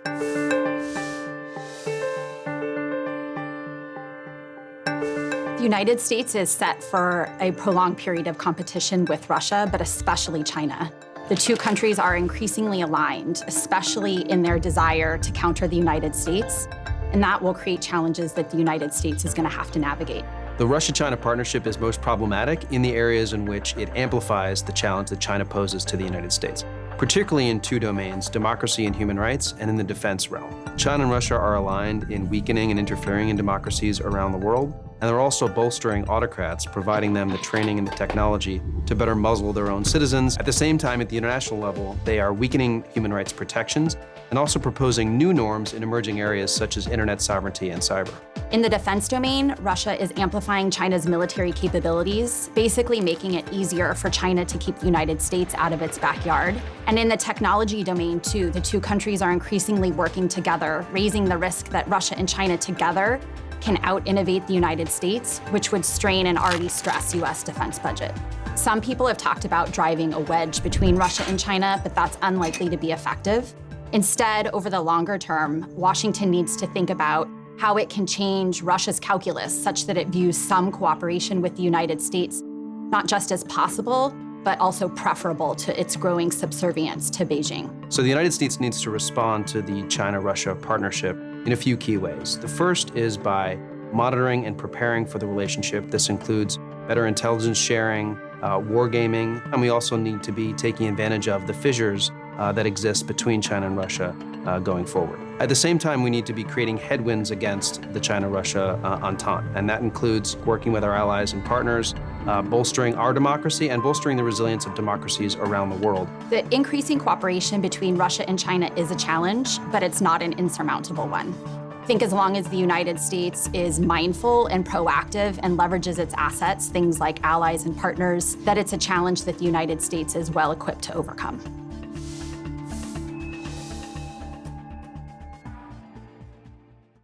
The United States is set for a prolonged period of competition with Russia, but especially China. The two countries are increasingly aligned, especially in their desire to counter the United States, and that will create challenges that the United States is going to have to navigate. The Russia-China partnership is most problematic in the areas in which it amplifies the challenge that China poses to the United States, particularly in two domains, democracy and human rights, and in the defense realm. China and Russia are aligned in weakening and interfering in democracies around the world, and they're also bolstering autocrats, providing them the training and the technology to better muzzle their own citizens. At the same time, at the international level, they are weakening human rights protections and also proposing new norms in emerging areas such as internet sovereignty and cyber. In the defense domain, Russia is amplifying China's military capabilities, basically making it easier for China to keep the United States out of its backyard. And in the technology domain, too, the two countries are increasingly working together, raising the risk that Russia and China together can out-innovate the United States, which would strain an already stressed U.S. defense budget. Some people have talked about driving a wedge between Russia and China, but that's unlikely to be effective. Instead, over the longer term, Washington needs to think about how it can change Russia's calculus such that it views some cooperation with the United States not just as possible, but also preferable to its growing subservience to Beijing. So the United States needs to respond to the China-Russia partnership in a few key ways. The first is by monitoring and preparing for the relationship. This includes better intelligence sharing, wargaming, and we also need to be taking advantage of the fissures that exist between China and Russia going forward. At the same time, we need to be creating headwinds against the China-Russia entente, and that includes working with our allies and partners, bolstering our democracy and bolstering the resilience of democracies around the world. The increasing cooperation between Russia and China is a challenge, but it's not an insurmountable one. I think as long as the United States is mindful and proactive and leverages its assets, things like allies and partners, that it's a challenge that the United States is well equipped to overcome.